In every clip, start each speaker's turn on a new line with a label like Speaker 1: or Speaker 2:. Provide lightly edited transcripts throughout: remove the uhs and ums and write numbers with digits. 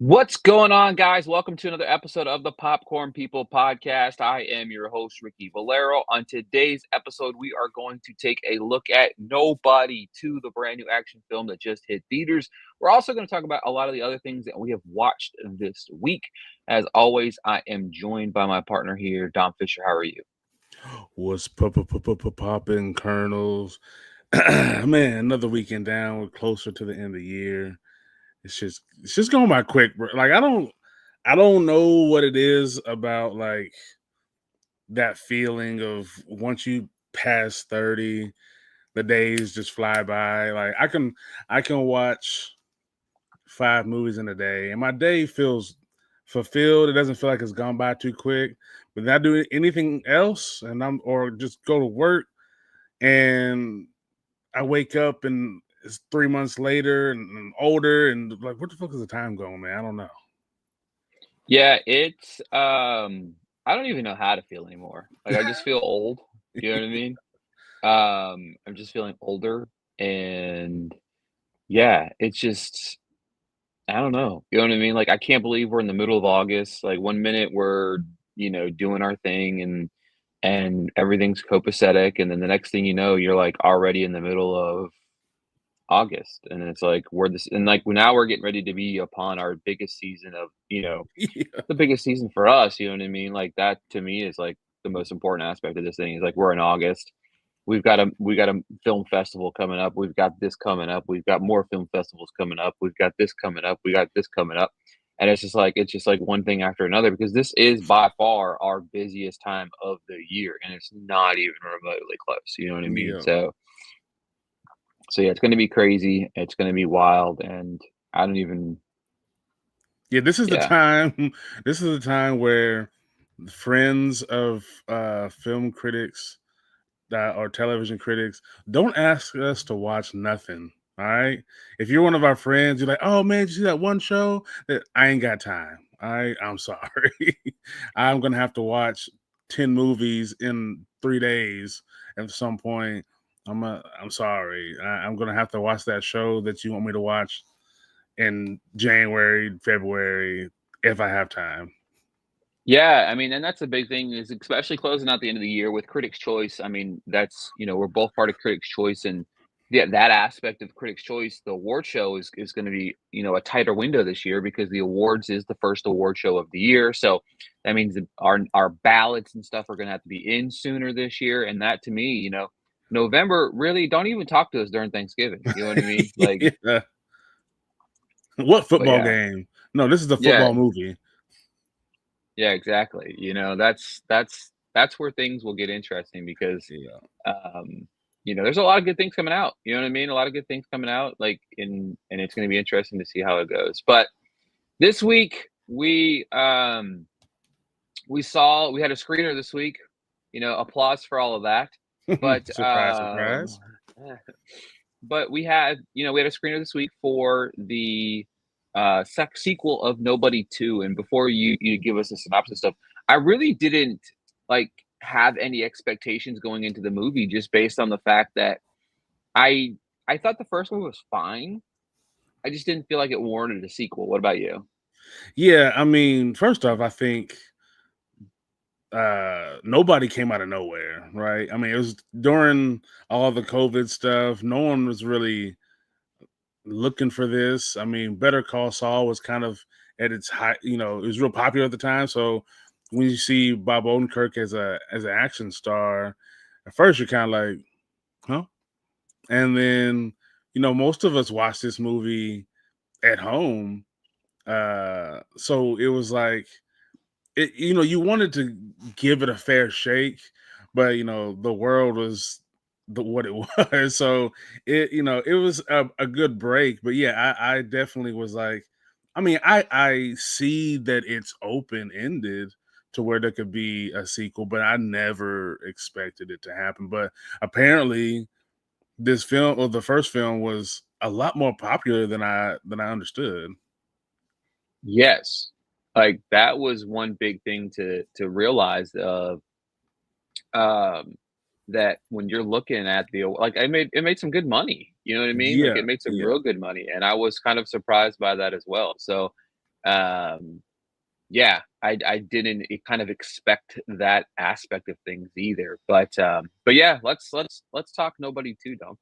Speaker 1: What's going on, guys? Welcome to another episode of the Popcorn People podcast. I am your host, Ricky Valero. On today's episode, we are going to take a look at Nobody 2, the brand new action film that just hit theaters. We're also going to talk about a lot of the other things that we have watched this week. As always, I am joined by my partner here, Dom Fisher. How are you?
Speaker 2: What's popping, Colonels? Man, another weekend down. We're closer to the end of the year. It's just going by quick, bro. Like I don't know what it is about like that feeling of once you pass 30, the days just fly by. Like I can watch 5 movies in a day, and my day feels fulfilled. It doesn't feel like it's gone by too quick. But then I do anything else, and or just go to work, and I wake up and it's 3 months later and older, and like, where the fuck is the time going, man? I don't know.
Speaker 1: Yeah, I don't even know how to feel anymore. Like I just feel old. You know what I mean? I'm just feeling older and yeah, it's just I don't know. You know what I mean? Like, I can't believe we're in the middle of August. Like, one minute we're, doing our thing and everything's copacetic, and then the next thing you know, you're like already in the middle of August, and it's like we're this, and like now we're getting ready to be upon our biggest season of,
Speaker 2: Yeah.
Speaker 1: the biggest season for us. You know what I mean? Like that to me is like the most important aspect of this thing is like we're in August. We got a film festival coming up. We've got this coming up. We've got more film festivals coming up. We've got this coming up. We got this coming up. And it's just like one thing after another because this is by far our busiest time of the year and it's not even remotely close. You know what I mean?
Speaker 2: Yeah.
Speaker 1: So yeah, it's gonna be crazy. It's gonna be wild and I don't even
Speaker 2: Yeah, this is the
Speaker 1: yeah.
Speaker 2: time. This is the time where friends of film critics or television critics don't ask us to watch nothing. All right. If you're one of our friends, you're like, oh man, did you see that one show? That I ain't got time. I'm sorry. I'm gonna have to watch 10 movies in 3 days at some point. I'm sorry. I'm gonna have to watch that show that you want me to watch in January, February, if I have time.
Speaker 1: Yeah, I mean, and that's the big thing is especially closing out the end of the year with Critics' Choice. I mean, that's we're both part of Critics' Choice, and yeah, that aspect of Critics' Choice, the award show is going to be a tighter window this year because the awards is the first award show of the year. So that means that our ballots and stuff are going to have to be in sooner this year, and that to me, November really don't even talk to us during Thanksgiving. You know what I mean? Like,
Speaker 2: Yeah. What
Speaker 1: but
Speaker 2: football
Speaker 1: yeah,
Speaker 2: game? No, this is a
Speaker 1: yeah,
Speaker 2: football movie.
Speaker 1: yeah, exactly. That's where things will get interesting because
Speaker 2: Yeah.
Speaker 1: there's a lot of good things coming out. You know what I mean? A lot of good things coming out, like and it's going to be interesting to see how it goes. But this week we had a screener this week. Applause for all of that. But
Speaker 2: Surprise, surprise.
Speaker 1: but we had a screener this week for the sequel of Nobody 2. And before you give us a synopsis stuff, I really didn't like have any expectations going into the movie just based on the fact that I I thought the first one was fine. I just didn't feel like it warranted a sequel. What about you?
Speaker 2: Yeah, I mean, first off, I think nobody came out of nowhere, right? I mean, it was during all the COVID stuff. No one was really looking for this. I mean, Better Call Saul was kind of at its high, it was real popular at the time. So when you see Bob Odenkirk as an action star, at first you're kind of like, huh? And then, most of us watched this movie at home. So it was like you wanted to give it a fair shake, but the world was what it was. So it was a good break. But yeah, I definitely was like, I mean, I see that it's open ended to where there could be a sequel, but I never expected it to happen. But apparently, this film or the first film was a lot more popular than I understood.
Speaker 1: Yes. Like that was one big thing to realize of um that when you're looking at like it made some good money. You know what I mean? Like
Speaker 2: Yeah,
Speaker 1: it made some
Speaker 2: yeah,
Speaker 1: real good money and I was kind of surprised by that as well. So Um, yeah, I didn't kind of expect that aspect of things either. But yeah, let's talk Nobody 2, Dom.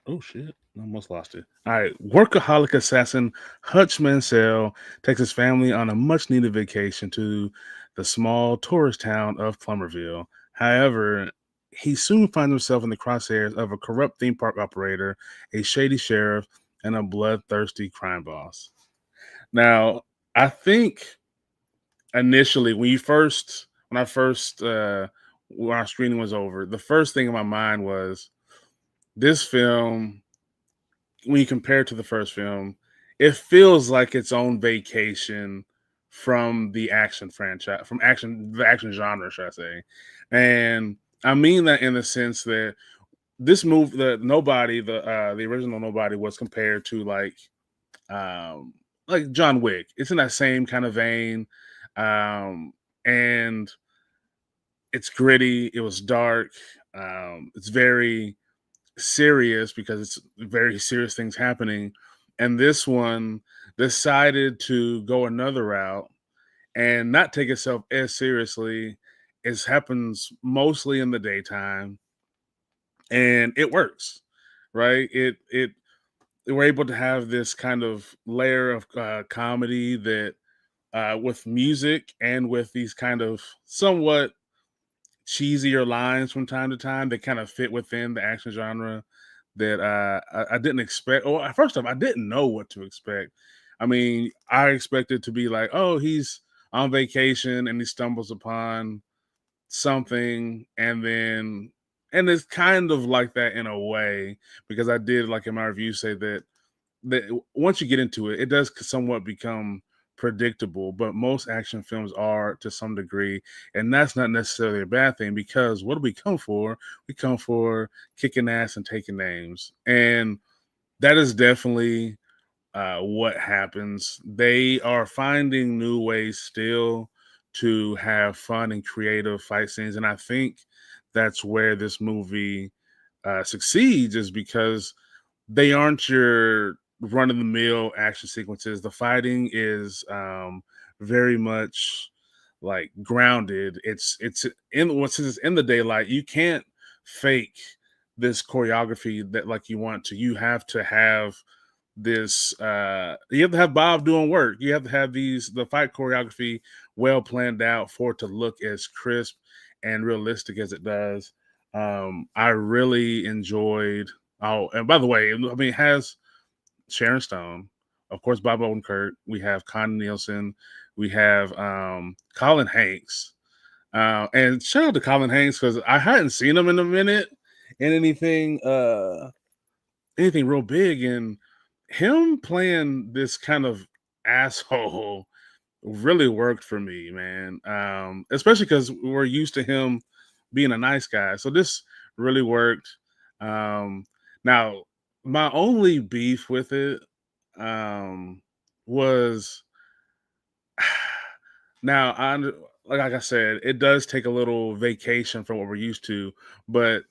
Speaker 2: Oh shit! I almost lost it. All right, workaholic assassin Hutch Mansell takes his family on a much-needed vacation to the small tourist town of Plummerville. However, he soon finds himself in the crosshairs of a corrupt theme park operator, a shady sheriff, and a bloodthirsty crime boss. Now, I think initially when our screening was over, the first thing in my mind was this film when you compare it to the first film, it feels like its own vacation from the action franchise, the action genre, should I say. And I mean that in the sense that this movie, the original Nobody was compared to like John Wick. It's in that same kind of vein. And it's gritty, it was dark, it's very serious because it's very serious things happening. And this one decided to go another route and not take itself as seriously. It happens mostly in the daytime, and it works, right? It we're able to have this kind of layer of comedy that with music and with these kind of somewhat cheesier lines from time to time that kind of fit within the action genre that I didn't expect. Or first off, I didn't know what to expect. I mean, I expected to be like, oh, he's on vacation and he stumbles upon something, and it's kind of like that in a way because I did like in my review say that once you get into it, it does somewhat become predictable, but most action films are to some degree, and that's not necessarily a bad thing because what do we come for? We come for kicking ass and taking names, and that is definitely what happens. They are finding new ways still to have fun and creative fight scenes, and I think that's where this movie succeeds is because they aren't your run of the mill action sequences. The fighting is very much like grounded. It's in once it's in the daylight. You can't fake this choreography that like you want to. You have to have this you have to have Bob doing work. You have to have the fight choreography well planned out for it to look as crisp and realistic as it does. I really enjoyed. Oh, and by the way, I mean, it has Sharon Stone, of course, Bob Odenkirk. We have Con Nielsen. We have Colin Hanks. And shout out to Colin Hanks because I hadn't seen him in a minute in anything real big, and him playing this kind of asshole really worked for me, man. Especially because we're used to him being a nice guy. So this really worked. Now, my only beef with it was now like I said, it does take a little vacation from what we're used to, but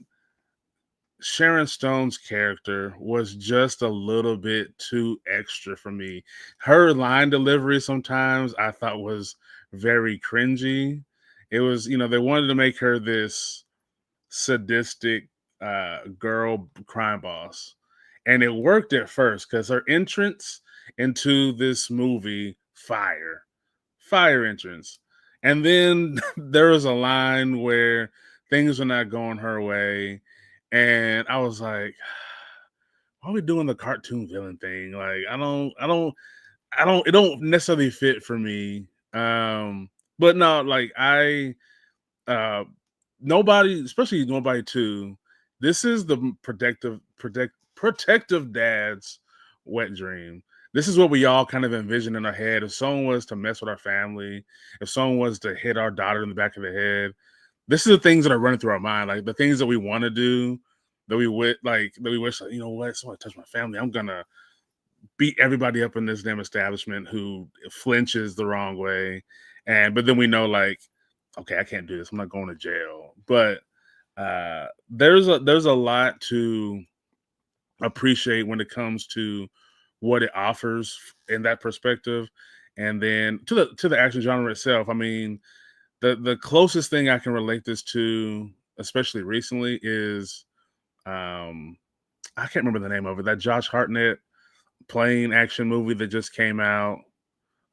Speaker 2: Sharon Stone's character was just a little bit too extra for me. Her line delivery sometimes I thought was very cringy. It was, they wanted to make her this sadistic girl crime boss. And it worked at first because her entrance into this movie, fire entrance. And then there was a line where things were not going her way. And I was like, why are we doing the cartoon villain thing? Like, it don't necessarily fit for me. But no, like uh nobody, especially nobody too. This is the protective dad's wet dream. This is what we all kind of envision in our head. If someone was to mess with our family, if someone was to hit our daughter in the back of the head, this is the things that are running through our mind, like the things that we want to do, that we would like, that we wish, like, you know what, someone touch my family, I'm gonna beat everybody up in this damn establishment who flinches the wrong way, but then we know like, okay, I can't do this. I'm not going to jail. But there's a lot to appreciate when it comes to what it offers in that perspective. And then to the action genre itself, I mean, the closest thing I can relate this to, especially recently, is um I can't remember the name of it. That Josh Hartnett plane action movie that just came out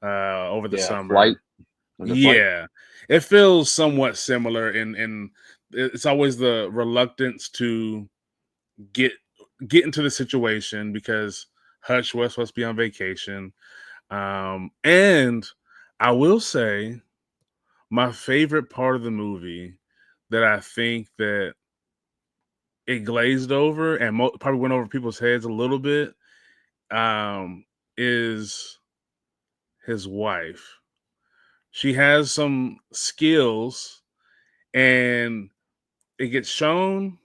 Speaker 2: over the
Speaker 1: Yeah, Flight.
Speaker 2: summer.
Speaker 1: Was it Flight?
Speaker 2: Yeah, it feels somewhat similar, and it's always the reluctance to get get into the situation because Hutch was supposed to be on vacation. And I will say my favorite part of the movie that I think that it glazed over and probably went over people's heads a little bit is his wife. She has some skills and it gets shown,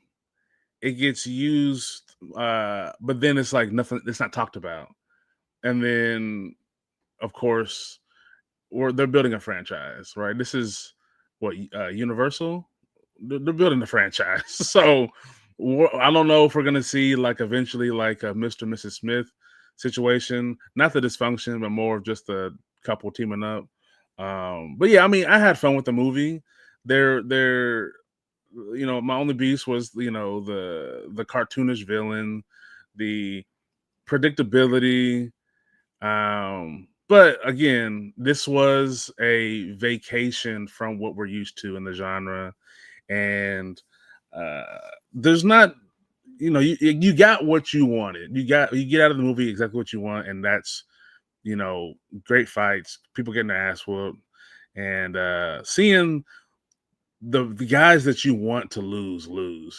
Speaker 2: it gets used, but then it's like nothing, it's not talked about. And then, of course, they're building a franchise, right? This is what Universal. They're building a franchise, so I don't know if we're gonna see like eventually like a Mr. and Mrs. Smith situation, not the dysfunction, but more of just a couple teaming up. But yeah, I mean, I had fun with the movie. They're my only beast was the cartoonish villain, the predictability. But again, this was a vacation from what we're used to in the genre, and uh, there's not, you got what you wanted. You get out of the movie exactly what you want, and that's great fights, people getting their ass whooped, and seeing the guys that you want to lose.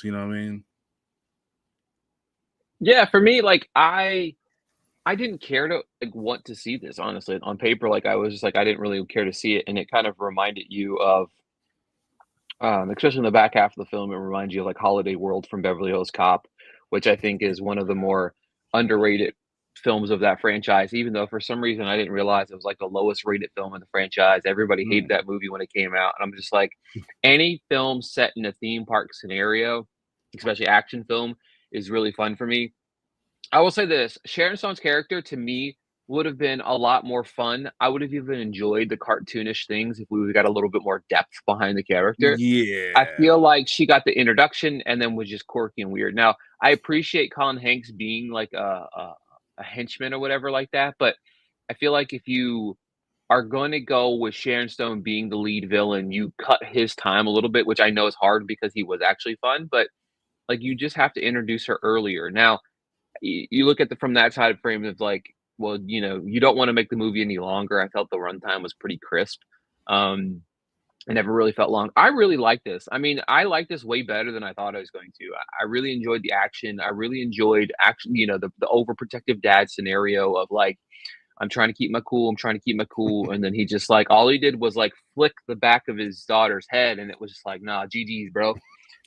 Speaker 2: You know what I mean?
Speaker 1: Yeah, for me, like I didn't care to like want to see this honestly on paper. Like I was just like I didn't really care to see it, and it kind of reminded you of, especially in the back half of the film, it reminds you of like Holiday World from Beverly Hills Cop, which I think is one of the more underrated films of that franchise. Even though for some reason I didn't realize it was like the lowest rated film in the franchise. Everybody hated
Speaker 2: Mm.
Speaker 1: that movie when it came out, and I'm just like, any film set in a theme park scenario, especially action film, is really fun for me. I will say this, Sharon Stone's character to me would have been a lot more fun. I would have even enjoyed the cartoonish things if we would've got a little bit more depth behind the character. I
Speaker 2: Yeah.
Speaker 1: feel like she got the introduction and then was just quirky and weird. Now, I appreciate Colin Hanks being like a henchman or whatever like that, but I feel like if you are gonna go with Sharon Stone being the lead villain, you cut his time a little bit, which I know is hard because he was actually fun, but, like, you just have to introduce her earlier. Now, you look at the from that side of frame of like, well, you don't want to make the movie any longer. I felt the runtime was pretty crisp. Um, I never really felt long. I really like this. I mean, I like this way better than I thought I was going to. I really enjoyed the action. I really enjoyed actually, the overprotective dad scenario of like, I'm trying to keep my cool. I'm trying to keep my cool. And then he just like, all he did was like flick the back of his daughter's head. And it was just like, nah, GG's, bro.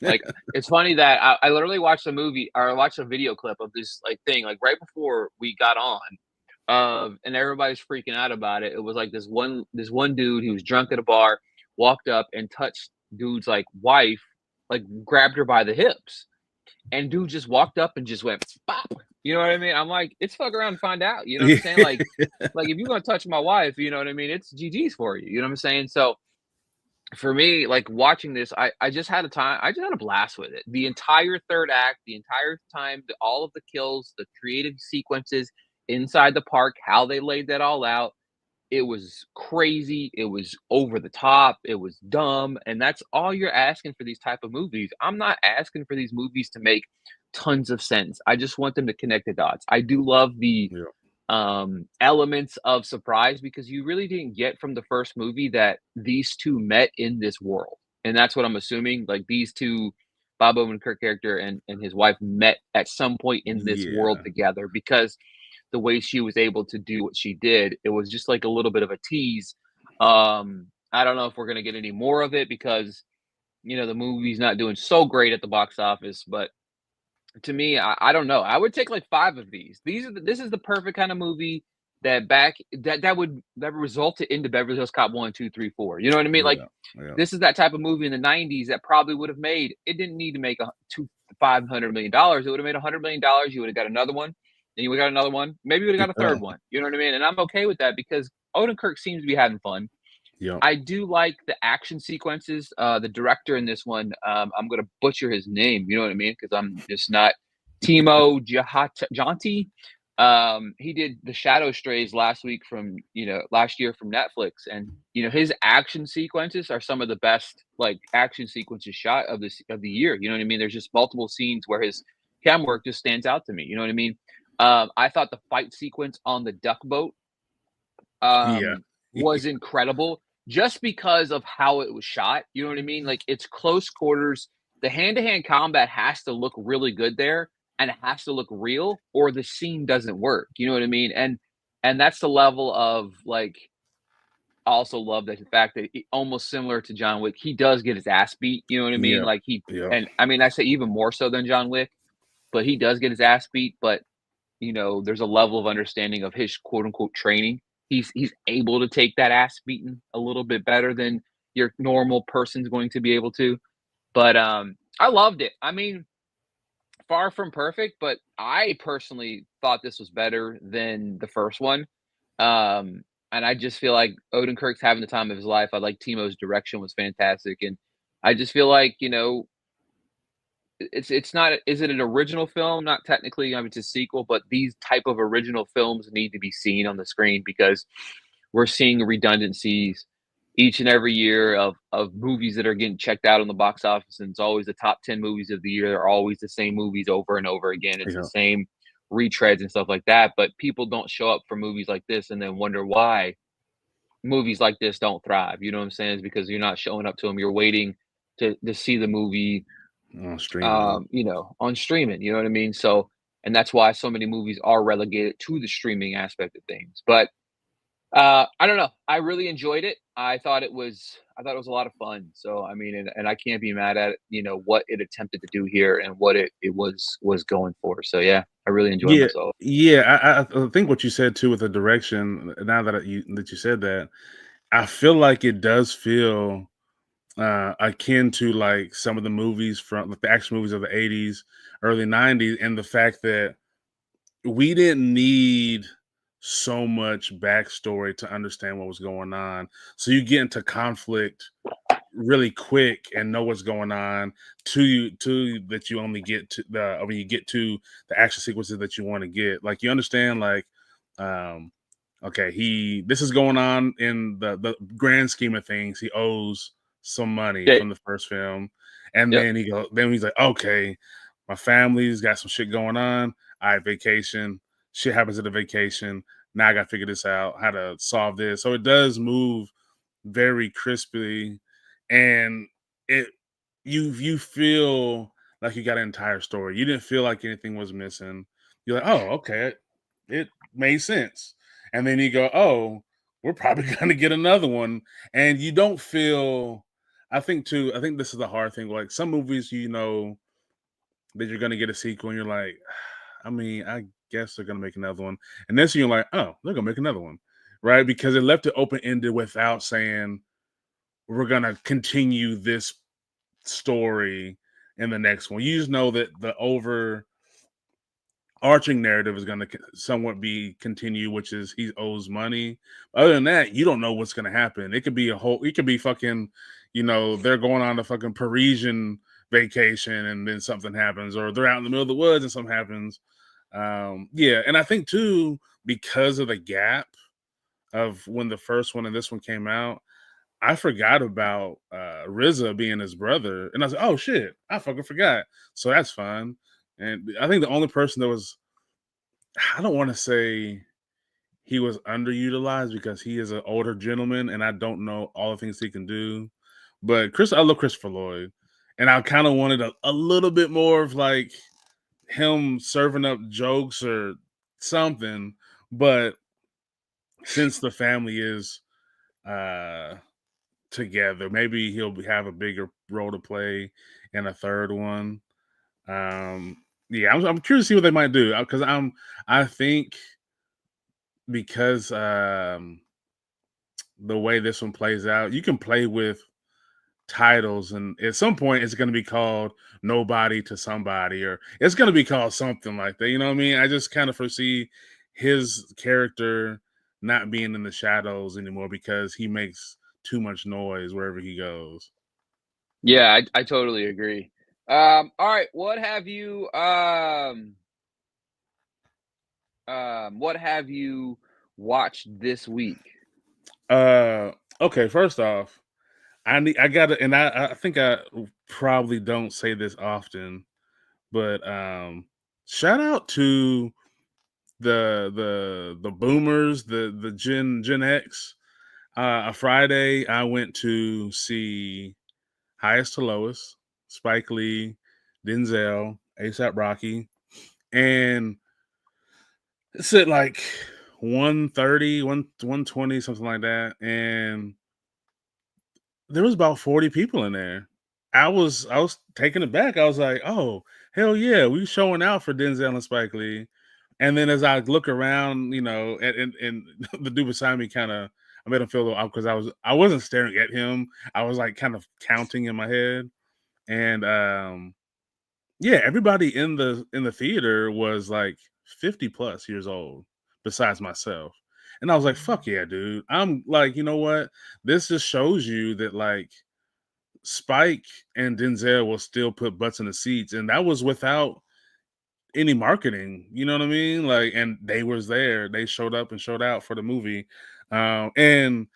Speaker 1: Like, it's funny that I literally watched a movie or I watched a video clip of this like thing like right before we got on, and everybody's freaking out about it. It was like this one dude who was drunk at a bar walked up and touched dude's like wife, like grabbed her by the hips, and dude just walked up and just went pop. You know what I mean? I'm like, it's fuck around and find out. You know what I'm
Speaker 2: Yeah.
Speaker 1: saying? Like if you're gonna touch my wife, you know what I mean? It's GG's for you. You know what I'm saying? So for me, like watching this, I just had a time. I just had a blast with it. The entire third act, the entire time, all of the kills, the creative sequences inside the park, how they laid that all out. It was crazy. It was over the top. It was dumb, and that's all you're asking for these type of movies. I'm not asking for these movies to make tons of sense. I just want them to connect the dots. I do love the
Speaker 2: Yeah.
Speaker 1: elements of surprise because you really didn't get from the first movie that these two met in this world. And that's what I'm assuming. Like these two, Bob Odenkirk character and his wife met at some point in this world
Speaker 2: Yeah.
Speaker 1: together because the way she was able to do what she did, it was just like a little bit of a tease. I don't know if we're gonna get any more of it because the movie's not doing so great at the box office, but to me, I don't know. I would take like 5 of these. This is the perfect kind of movie that resulted into Beverly Hills Cop 1, 2, 3, 4. You know what I mean? Like,
Speaker 2: Yeah. Yeah.
Speaker 1: this is that type of movie in the 90s that probably would have made it didn't need to make a two $500 million. It would have made $100 million. You would have got another one. and we got another one. Maybe we got a
Speaker 2: Yeah.
Speaker 1: third one. You know what I mean? And I'm okay with that because Odenkirk seems to be having fun.
Speaker 2: Yep.
Speaker 1: I do like the action sequences. The director in this one, I'm gonna butcher his name. You know what I mean? Because I'm just not Timo Janti. He did the Shadow Strays last year from Netflix, and his action sequences are some of the best like action sequences shot of the year. You know what I mean? There's just multiple scenes where his camera work just stands out to me. You know what I mean? I thought the fight sequence on the duck boat
Speaker 2: Yeah.
Speaker 1: was incredible just because of how it was shot. You know what I mean? Like it's close quarters. The hand-to-hand combat has to look really good there and it has to look real or the scene doesn't work. You know what I mean? And that's the level of like I also love that the fact that almost similar to John Wick, he does get his ass beat. You know what I mean?
Speaker 2: Yeah.
Speaker 1: Like
Speaker 2: Yeah.
Speaker 1: and I mean I say even more so than John Wick, but he does get his ass beat, but there's a level of understanding of his quote unquote training. He's able to take that ass beating a little bit better than your normal person's going to be able to. But I loved it. I mean, far from perfect, but I personally thought this was better than the first one. And I just feel like Odenkirk's having the time of his life. I like Timo's direction was fantastic, and I just feel like it's not is it an original film? Not technically, I mean, it's a sequel, but these type of original films need to be seen on the screen because we're seeing redundancies each and every year of movies that are getting checked out on the box office, and it's always the top 10 movies of the year. They're always the same movies over and over again. It's the
Speaker 2: Yeah.
Speaker 1: same retreads and stuff like that, but people don't show up for movies like this and then wonder why movies like this don't thrive. You know what I'm saying? It's because you're not showing up to them. You're waiting to see the movie
Speaker 2: Streaming.
Speaker 1: on streaming, you know what I mean? So, and that's why so many movies are relegated to the streaming aspect of things. But I don't know. I really enjoyed it. I thought it was a lot of fun. So I mean, and I can't be mad at what it attempted to do here and what it was going for. So yeah, I really enjoyed
Speaker 2: Yeah.
Speaker 1: myself.
Speaker 2: Yeah. I think what you said too with the direction. Now that you said that, I feel like it does feel akin to like some of the movies from like, the action movies of the 80s, early 90s, and the fact that we didn't need so much backstory to understand what was going on. So you get into conflict really quick and know what's going on to that you only get to the when you get to the action sequences that you want to get. Like you understand like um okay, he this is going on in the grand scheme of things. He owes some money
Speaker 1: Yeah.
Speaker 2: from the first film. And
Speaker 1: Yep.
Speaker 2: then he's like, okay, my family's got some shit going on. I vacation. Shit happens at the vacation. Now I gotta figure this out, how to solve this. So it does move very crisply and it you feel like you got an entire story. You didn't feel like anything was missing. You're like, oh, okay, it made sense. And then you go, oh, we're probably gonna get another one. And you don't feel I think this is the hard thing. Like some movies, that you're gonna get a sequel, and you're like, I mean, I guess they're gonna make another one. And then so you're like, oh, they're gonna make another one. Right? Because it left it open ended without saying we're gonna continue this story in the next one. You just know that the overarching narrative is going to somewhat be continue, which is he owes money. Other than that, you don't know what's going to happen. It could be it could be fucking, they're going on a fucking Parisian vacation and then something happens, or they're out in the middle of the woods and something happens. Yeah, and I think too because of the gap of when the first one and this one came out, I forgot about RZA being his brother, and I was like, "Oh shit, I fucking forgot." So that's fun. And I think the only person that I don't want to say he was underutilized because he is an older gentleman, and I don't know all the things he can do. But I love Christopher Lloyd, and I kind of wanted a little bit more of like him serving up jokes or something. But since the family is uh together. Maybe have a bigger role to play in a third one. Yeah, I'm curious to see what they might do because I think because the way this one plays out, you can play with titles, and at some point it's going to be called Nobody to Somebody, or it's going to be called something like that. You know what I mean? I just kind of foresee his character not being in the shadows anymore because he makes too much noise wherever he goes.
Speaker 1: Yeah, I totally agree. All right, what have you watched this week?
Speaker 2: Uh, okay. First off, I gotta, and I think I probably don't say this often, but shout out to the boomers, the Gen X. A Friday, I went to see Highest to Lowest, Spike Lee, Denzel, ASAP Rocky, and it's at like 130, 120, something like that. And there was about 40 people in there. I was taken aback. I was like, oh, hell yeah, we showing out for Denzel and Spike Lee. And then as I look around, and the dude beside me kind of, I made him feel a little awkward because I wasn't staring at him. I was like kind of counting in my head. And yeah, everybody in the theater was like 50 plus years old, besides myself. And I was like, fuck yeah, dude. I'm like, you know what? This just shows you that like Spike and Denzel will still put butts in the seats. And that was without any marketing. You know what I mean? Like, and they was there. They showed up and showed out for the movie. And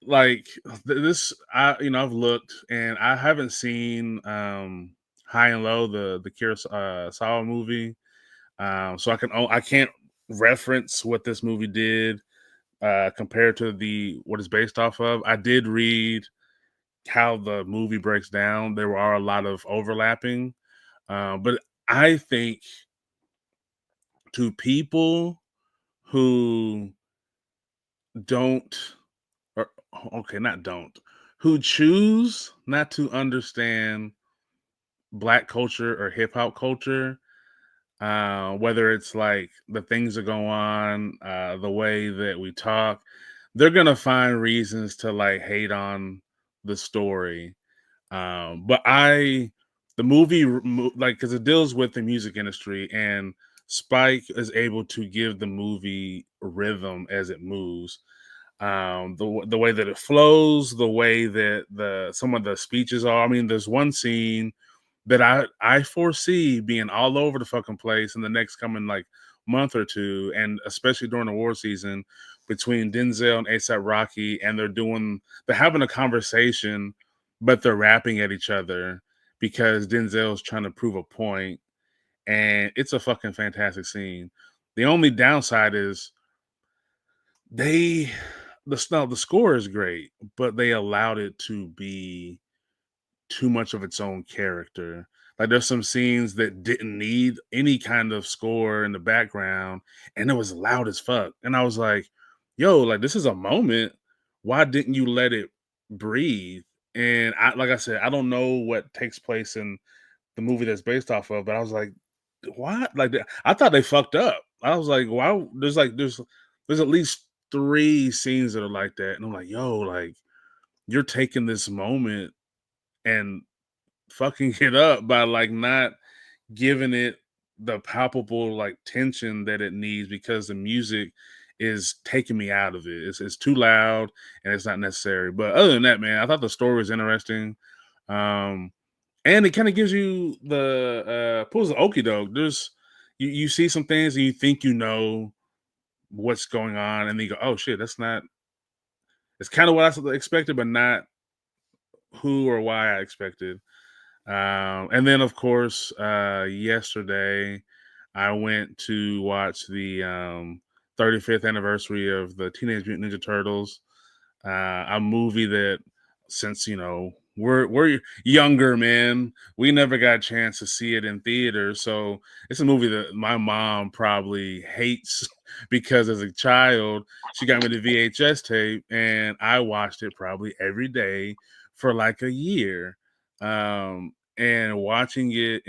Speaker 2: like this, I've looked and I haven't seen High and Low, the Kurosawa movie. So I can't reference what this movie did compared to the what it's based off of. I did read how the movie breaks down. There are a lot of overlapping, but I think to people who don't, or okay, not don't, who choose not to understand black culture or hip hop culture, whether it's like the things that go on, the way that we talk, they're gonna find reasons to like hate on the story. But the movie, like, because it deals with the music industry, and Spike is able to give the movie rhythm as it moves. The way that it flows, the way that some of the speeches are. I mean, there's one scene that I foresee being all over the fucking place in the next coming like month or two, and especially during the war season between Denzel and ASAP Rocky, and they're having a conversation, but they're rapping at each other because Denzel's trying to prove a point, and it's a fucking fantastic scene. The only downside is they the score is great, but they allowed it to be too much of its own character. Like there's some scenes that didn't need any kind of score in the background, and it was loud as fuck. And I was like, "Yo, like this is a moment. Why didn't you let it breathe?" And like I said, I don't know what takes place in the movie that's based off of, but I was like, "What?" Like I thought they fucked up. I was like, "Wow." There's at least three scenes that are like that, and I'm like, "Yo, like you're taking this moment and fucking it up by like not giving it the palpable like tension that it needs because the music is taking me out of it. It's too loud and it's not necessary. But other than that, man, I thought the story was interesting. Um, and it kind of gives you the pulls the okie doke. There's you see some things and you think you know what's going on, and then you go, oh shit, that's not. It's kind of what I expected, but not who or why I expected. And then, of course, yesterday I went to watch the 35th anniversary of the Teenage Mutant Ninja Turtles, a movie that, since we're younger, man, we never got a chance to see it in theater. So it's a movie that my mom probably hates because as a child she got me the VHS tape, and I watched it probably every day for like a year. And watching it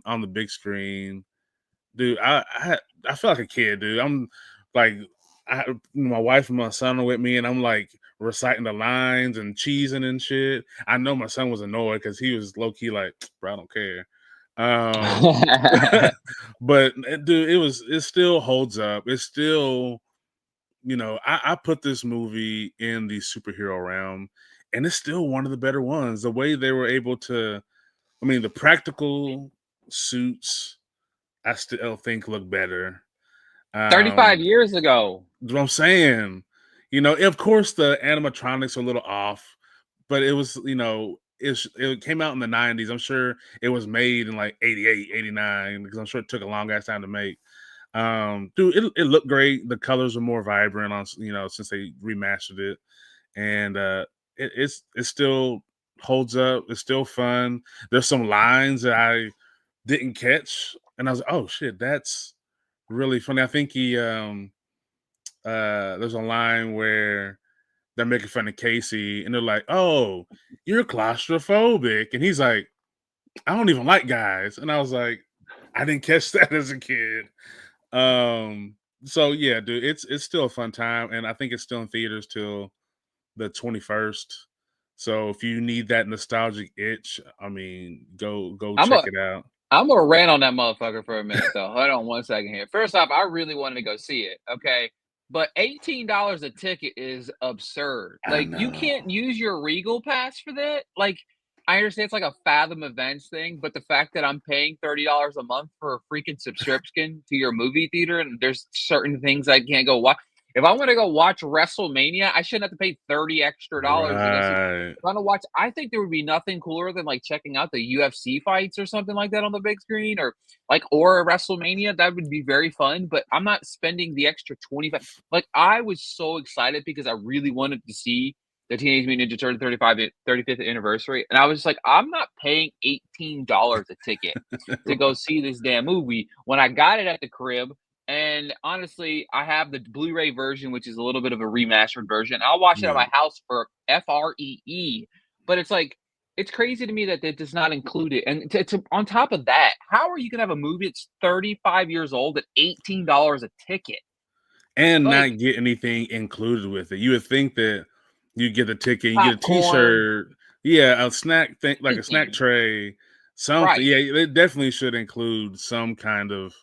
Speaker 2: on the big screen, dude, I feel like a kid, dude. I'm like, my wife and my son are with me, and I'm like reciting the lines and cheesing and shit. I know my son was annoyed because he was low key like, bro, I don't care. But dude, it still holds up. It's still, I put this movie in the superhero realm, and it's still one of the better ones. The way they were able to, the practical suits, I still think look better.
Speaker 1: 35 years ago.
Speaker 2: That's what I'm saying. Of course the animatronics are a little off, but it was, it came out in the 90s. I'm sure it was made in like 88, 89, because I'm sure it took a long ass time to make. Dude, it looked great. The colors are more vibrant on, since they remastered it. And it still holds up. It's still fun. There's some lines that I didn't catch, and I was like, oh shit, that's really funny. I think there's a line where they're making fun of Casey, and they're like, "Oh, you're claustrophobic," and he's like, "I don't even like guys," and I was like, "I didn't catch that as a kid." So yeah, dude, it's still a fun time, and I think it's still in theaters till the 21st. So if you need that nostalgic itch, go
Speaker 1: I'm
Speaker 2: check
Speaker 1: a
Speaker 2: it out.
Speaker 1: I'm gonna rant on that motherfucker for a minute though. Hold on one second here. First off, I really wanted to go see it, okay? But $18 a ticket is absurd.
Speaker 2: I
Speaker 1: Like, you
Speaker 2: know,
Speaker 1: can't use your Regal pass for that. Like, I understand it's like a Fathom Events thing, but the fact that I'm paying $30 a month for a freaking subscription to your movie theater and there's certain things I can't go watch. If I want to go watch WrestleMania, I shouldn't have to pay 30 extra dollars to go see.
Speaker 2: right?
Speaker 1: Want to watch, I think there would be nothing cooler than like checking out the UFC fights or something like that on the big screen, or a WrestleMania. That would be very fun, but I'm not spending the extra 25. Like, I was so excited because I really wanted to see the Teenage Mutant Ninja Turtle 35th anniversary, and I was just like, I'm not paying $18 a ticket to go see this damn movie when I got it at the crib. And honestly, I have the Blu-ray version, which is a little bit of a remastered version. I'll watch it at
Speaker 2: Yeah.
Speaker 1: my house for FREE. But it's like, it's crazy to me that it does not include it. And on top of that, how are you gonna have a movie that's 35 years old at $18 a ticket?
Speaker 2: And
Speaker 1: Like,
Speaker 2: not get anything included with it. You would think that you get a ticket, you get a
Speaker 1: popcorn,
Speaker 2: T-shirt, yeah, a snack thing, like a snack
Speaker 1: anything.
Speaker 2: tray, something.
Speaker 1: Right.
Speaker 2: Yeah, it definitely should include some kind of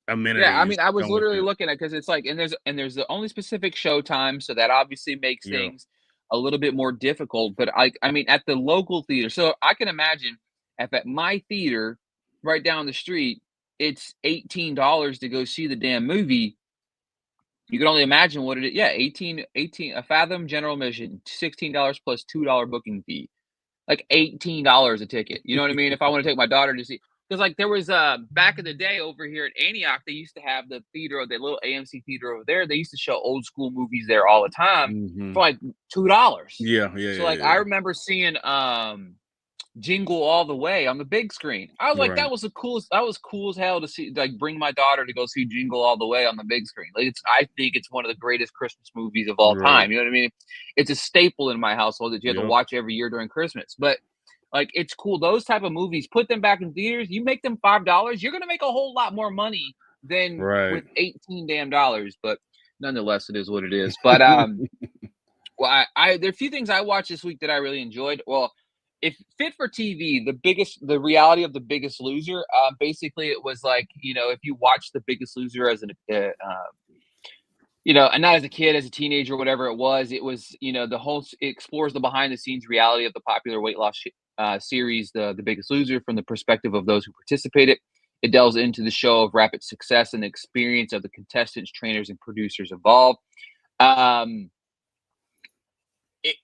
Speaker 1: Yeah, I
Speaker 2: amenities
Speaker 1: mean, I was
Speaker 2: come with
Speaker 1: literally
Speaker 2: it.
Speaker 1: looking at, because it's like, and there's the only specific showtime, so that obviously makes
Speaker 2: Yeah,
Speaker 1: things a little bit more difficult. But I mean, at the local theater, so I can imagine if at my theater right down the street, it's $18 to go see the damn movie. You can only imagine what it is. Yeah, 18, a Fathom general admission, $16 plus $2 booking fee, like $18 a ticket. You know what I mean? If I want to take my daughter to see, because like there was back in the day over here at Antioch, they used to have the theater, the little AMC theater over there. They used to show old school movies there all the time
Speaker 2: hmm
Speaker 1: for like $2.
Speaker 2: yeah, yeah,
Speaker 1: So
Speaker 2: yeah,
Speaker 1: like I
Speaker 2: yeah.
Speaker 1: remember seeing Jingle All the Way on the big screen. I was like,
Speaker 2: Right,
Speaker 1: that was cool as hell to see, like bring my daughter to go see Jingle All the Way on the big screen. Like, I think it's one of the greatest Christmas movies of all
Speaker 2: right.
Speaker 1: time. You know what I mean? It's a staple in my household that you have to
Speaker 2: Yep,
Speaker 1: watch every year during Christmas. But like, it's cool. Those type of movies, put them back in theaters. You make them $5, you're gonna make a whole lot more money than
Speaker 2: right.
Speaker 1: with 18 damn dollars. But nonetheless, it is what it is. But well, there are a few things I watched this week that I really enjoyed. Well, if Fit for TV, the reality of The Biggest Loser, basically it was like, if you watch The Biggest Loser as and not as a kid, as a teenager, whatever it was, it explores the behind the scenes reality of the popular weight loss series, the Biggest Loser, from the perspective of those who participated. It delves into the show of rapid success and the experience of the contestants, trainers, and producers involved. Um,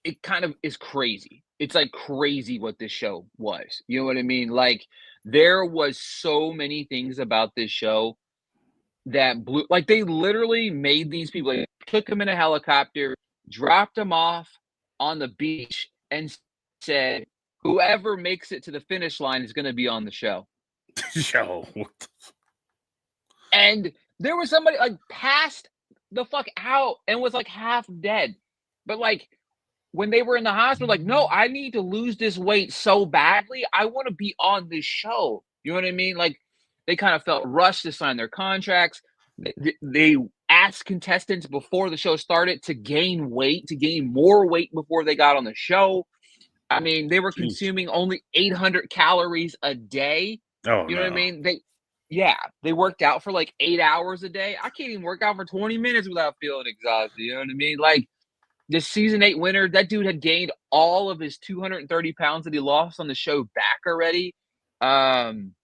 Speaker 1: it kind of is crazy. It's like crazy what this show was. You know what I mean? Like, there was so many things about this show that blew, like, they literally made these people, like, took them in a helicopter, dropped them off on the beach, and said, whoever makes it to the finish line is going to be on the show.
Speaker 2: Yo,
Speaker 1: And there was somebody like passed the fuck out and was like half dead. But like, when they were in the hospital, like, no, I need to lose this weight so badly. I want to be on this show. You know what I mean? Like, they kind of felt rushed to sign their contracts. They asked contestants before the show started to gain weight, to gain more weight before they got on the show. I mean, they were
Speaker 2: Jeez.
Speaker 1: consuming only 800 calories a day.
Speaker 2: Oh
Speaker 1: You know what I
Speaker 2: no.
Speaker 1: mean? They worked out for like 8 hours a day. I can't even work out for 20 minutes without feeling exhausted. You know what I mean? Like this season 8 winner, that dude had gained all of his 230 pounds that he lost on the show back already. Um,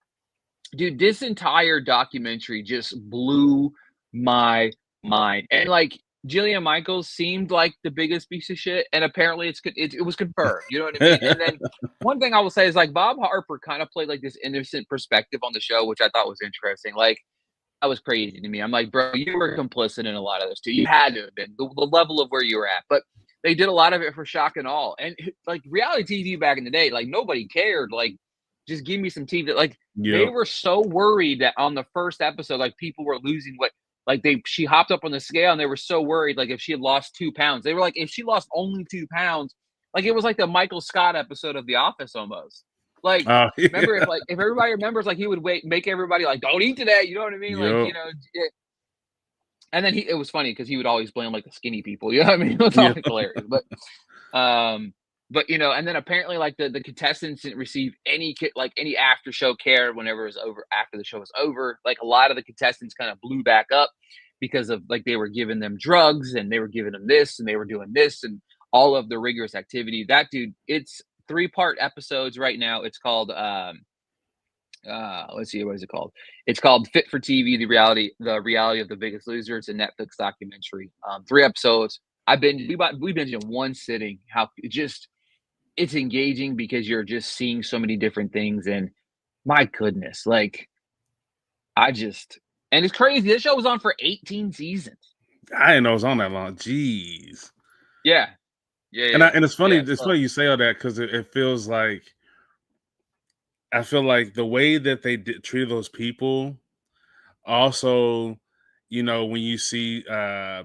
Speaker 1: Dude, this entire documentary just blew my mind. And like Jillian Michaels seemed like the biggest piece of shit, and apparently it was confirmed. You know what I mean? And then one thing I will say is like Bob Harper kind of played like this innocent perspective on the show, which I thought was interesting. Like that was crazy to me. I'm like, bro, you were complicit in a lot of this too. You had to have been the level of where you were at, but they did a lot of it for shock and awe. And like reality TV back in the day, like nobody cared. Like, just give me some TV. Like they
Speaker 2: Yep.
Speaker 1: were so worried that on the first episode, like people were losing what. Like she hopped up on the scale and they were so worried. Like if she had lost 2 pounds, they were like, if she lost only 2 pounds, like it was like the Michael Scott episode of The Office almost. Like
Speaker 2: Yeah.
Speaker 1: remember if everybody remembers, like he would make everybody like don't eat today. You know what I mean? Like
Speaker 2: Yep.
Speaker 1: and then it was funny because he would always blame like the skinny people. You know what I mean? It was always hilarious. But and then apparently like the contestants didn't receive any after show care whenever it was over after the show was over. Like a lot of the contestants kind of blew back up because of like they were giving them drugs and they were giving them this and they were doing this and all of the rigorous activity. That dude, it's 3-part episodes right now. It's called let's see, what is it called? It's called Fit for TV, the reality of the Biggest Loser. It's a Netflix documentary. 3 episodes. We binged in one sitting. How it's engaging because you're just seeing so many different things, and my goodness, like and it's crazy. This show was on for 18 seasons.
Speaker 2: I didn't know it was on that long. Jeez.
Speaker 1: Yeah.
Speaker 2: And it's funny.
Speaker 1: Yeah,
Speaker 2: It's funny you say all that because it feels like I feel like the way that they treated those people. Also, when you see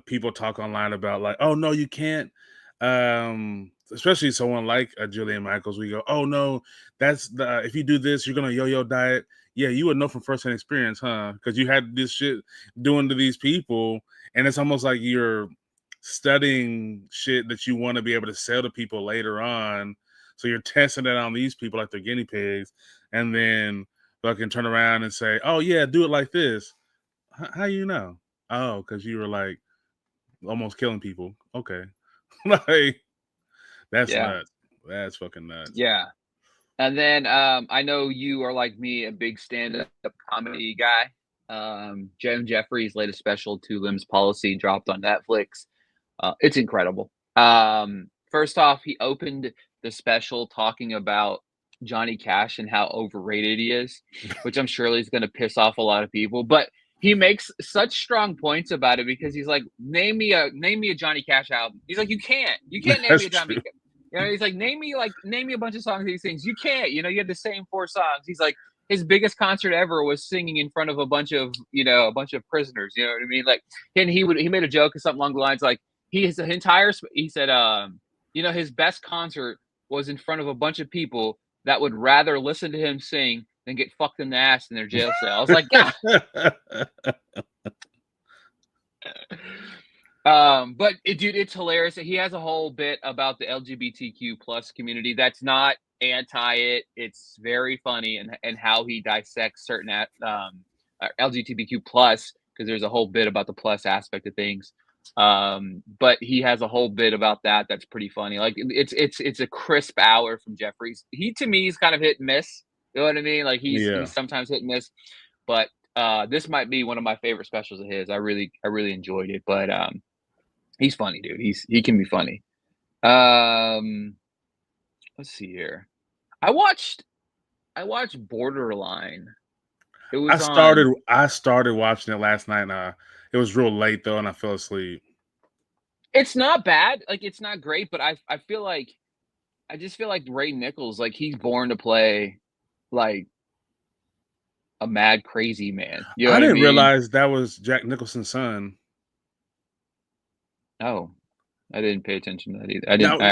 Speaker 2: people talk online about like, oh no, you can't. Especially someone like Jillian Michaels, we go, oh no, that's if you do this, you're gonna yo-yo diet. Yeah, you would know from firsthand experience, huh? Because you had this shit doing to these people, and it's almost like you're studying shit that you want to be able to sell to people later on. So you're testing it on these people like they're guinea pigs, and then fucking turn around and say, "Oh yeah, do it like this." How you know? Oh, because you were like almost killing people. Okay, like that's nuts. That's fucking nuts.
Speaker 1: Yeah. And then I know you are like me, a big stand-up comedy guy. Jim Jeffries' latest special, Two Limbs Policy, dropped on Netflix. It's incredible. First off, he opened the special talking about Johnny Cash and how overrated he is, which I'm sure is going to piss off a lot of people. But he makes such strong points about it because he's like, name me a Johnny Cash album. He's like, you can't name me a Johnny Cash. He's like, name me a bunch of songs. These things you can't. You had the same 4 songs. He's like, his biggest concert ever was singing in front of a bunch of prisoners. You know what I mean? Like, and he made a joke or something along the lines like he said his best concert was in front of a bunch of people that would rather listen to him sing than get fucked in the ass in their jail cell. I was like, yeah. But dude, it's hilarious. He has a whole bit about the LGBTQ plus community that's not anti it. It's very funny and how he dissects certain LGBTQ plus, because there's a whole bit about the plus aspect of things. But he has a whole bit about that that's pretty funny. Like it's a crisp hour from Jeffries. He to me is kind of hit and miss. You know what I mean? Like he's sometimes hit and miss, but this might be one of my favorite specials of his. I really enjoyed it, but he's funny, dude. He can be funny. Let's see here. I watched Borderline. It was
Speaker 2: I started watching it last night. It was real late though, and I fell asleep.
Speaker 1: It's not bad. Like it's not great, but I just feel like Ray Nichols, like he's born to play like a mad crazy man. You know
Speaker 2: I didn't
Speaker 1: what I mean?
Speaker 2: realize that was Jack Nicholson's son.
Speaker 1: Oh, I didn't pay attention to that either. I didn't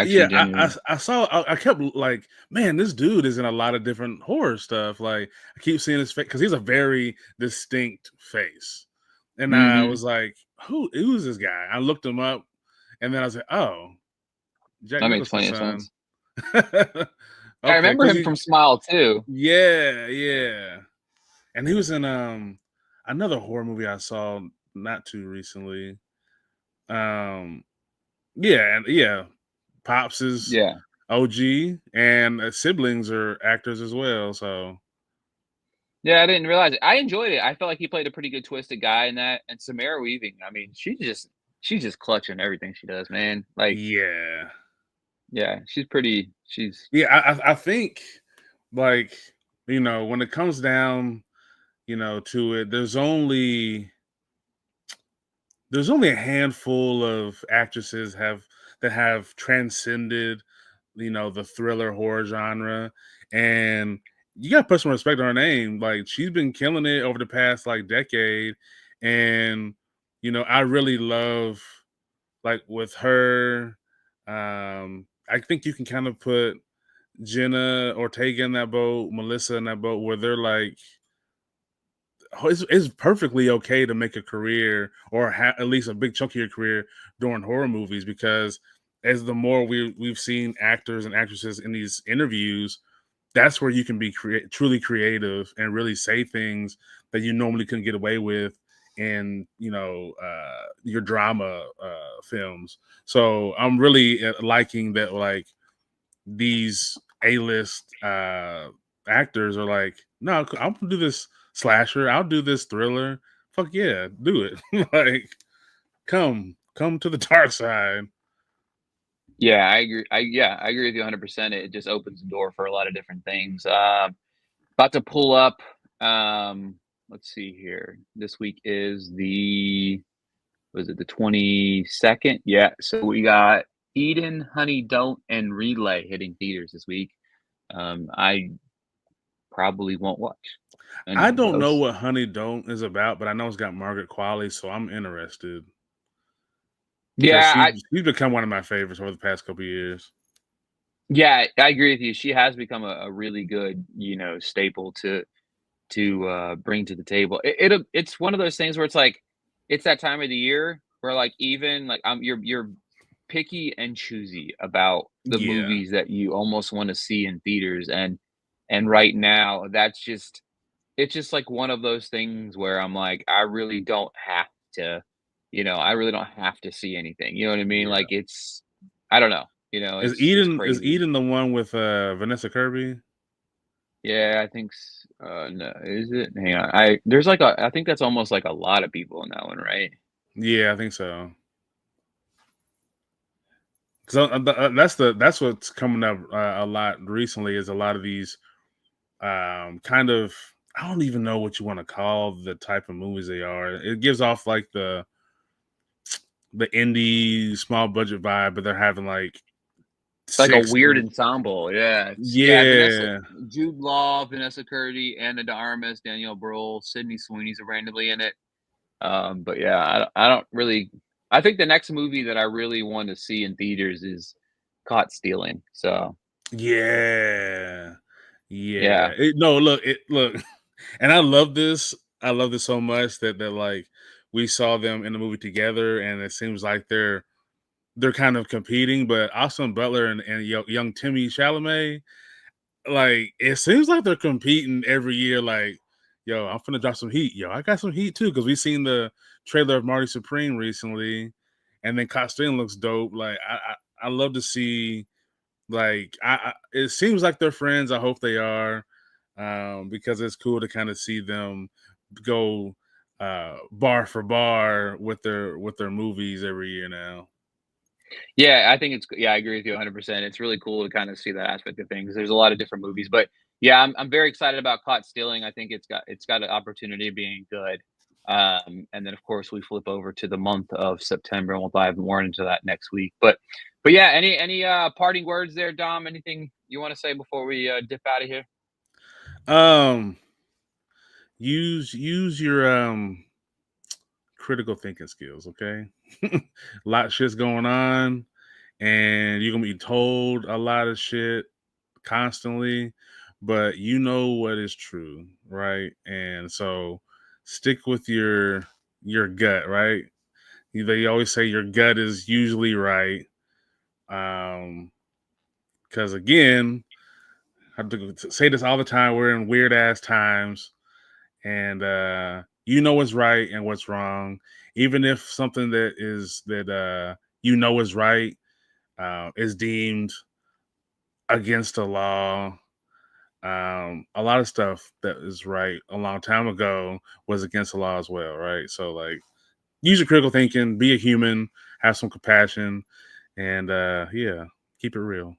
Speaker 2: I saw. I kept like, man, this dude is in a lot of different horror stuff. Like I keep seeing his face because he's a very distinct face, and I was like, who's this guy? I looked him up, and then I was like, oh, Jack
Speaker 1: That makes
Speaker 2: Nicholson's
Speaker 1: plenty of
Speaker 2: son.
Speaker 1: sense. I
Speaker 2: Okay,
Speaker 1: remember
Speaker 2: because
Speaker 1: him from Smile too.
Speaker 2: yeah, and he was in another horror movie I saw not too recently. Um, yeah, Pops is
Speaker 1: Yeah.
Speaker 2: OG, and siblings are actors as well. So
Speaker 1: Yeah, I didn't realize it. I enjoyed it. I felt like he played a pretty good twisted guy in that. And Samara Weaving, I mean, she's just clutching everything she does, man. Like,
Speaker 2: yeah,
Speaker 1: yeah, she's pretty. She's
Speaker 2: yeah. I think like when it comes down to it, there's only a handful of actresses that have transcended the thriller horror genre, and you gotta put some respect on her name. Like, she's been killing it over the past like decade, and I really love, like, with her. I think you can kind of put Jenna Ortega in that boat, Melissa in that boat, where they're like, it's perfectly okay to make a career, or at least a big chunk of your career, doing horror movies, because as the more we've seen actors and actresses in these interviews, that's where you can be truly creative and really say things that you normally couldn't get away with in your drama films. So I'm really liking that, like, these A-list actors are like, no, I'll do this slasher, I'll do this thriller. Fuck yeah, do it. Like, come to the dark side.
Speaker 1: yeah, I agree. I agree with you 100%. It just opens the door for a lot of different things. About to pull up. Um, let's see here. This week is was it the 22nd? Yeah. So we got Eden, Honey, Don't, and Relay hitting theaters this week. I probably won't watch any
Speaker 2: I
Speaker 1: of
Speaker 2: don't know
Speaker 1: those.
Speaker 2: what Honey Don't is about, but I know it's got Margaret Qualley, so I'm interested, because
Speaker 1: Yeah,
Speaker 2: she's become one of my favorites over the past couple of years.
Speaker 1: yeah, I agree with you. She has become a really good, staple to bring to the table. It's one of those things where it's like it's that time of the year where like even like you're picky and choosy about the
Speaker 2: Yeah.
Speaker 1: movies that you almost want to see in theaters, and right now it's just like one of those things where I'm like I really don't have to, I really don't have to see anything. You know what I mean? Like
Speaker 2: Yeah.
Speaker 1: it's I don't know.
Speaker 2: Is
Speaker 1: It's
Speaker 2: Eden is
Speaker 1: crazy.
Speaker 2: Eden the one with Vanessa Kirby?
Speaker 1: Yeah, I think no, is it? Hang on. I think that's almost like a lot of people in that one, right?
Speaker 2: Yeah, I think so. So that's what's coming up a lot recently, is a lot of these kind of, I don't even know what you want to call the type of movies they are. It gives off like the indie small budget vibe, but they're having like
Speaker 1: Like a
Speaker 2: six.
Speaker 1: weird ensemble. Yeah. Yeah,
Speaker 2: Yeah,
Speaker 1: Jude Law, Vanessa Kirby, Anna de Armas, Danielle Brühl, Sydney Sweeney's randomly in it. But yeah, I don't really. I think the next movie that I really want to see in theaters is Caught Stealing. So
Speaker 2: yeah, yeah.
Speaker 1: yeah,
Speaker 2: No, look, and I love this so much that like we saw them in the movie together, and it seems like they're kind of competing. But Austin Butler and young Timmy Chalamet, like, it seems like they're competing every year. Like, yo, I'm finna drop some heat. Yo, I got some heat too, because we seen the trailer of Marty Supreme recently, and then Costain looks dope. Like, I love to see, like, it seems like they're friends. I hope they are, because it's cool to kind of see them go bar for bar with their movies every year now.
Speaker 1: yeah, I think yeah, I agree with you 100%. It's really cool to kind of see that aspect of things. There's a lot of different movies, but yeah, I'm very excited about Caught Stealing. I think it's got an opportunity of being good. And then of course we flip over to the month of September, and we'll dive more into that next week. But yeah, any parting words there, Dom? Anything you want to say before we dip out of here?
Speaker 2: Um, use your critical thinking skills, okay? A lot of shit's going on, and you're gonna be told a lot of shit constantly, but you know what is true, right? And so stick with your gut, right? They always say your gut is usually right. Because again, I have to say this all the time. We're in weird ass times, and you know what's right and what's wrong. Even if something that you know is right is deemed against the law. A lot of stuff that is right a long time ago was against the law as well, right? So like, use your critical thinking, be a human, have some compassion, and yeah, keep it real.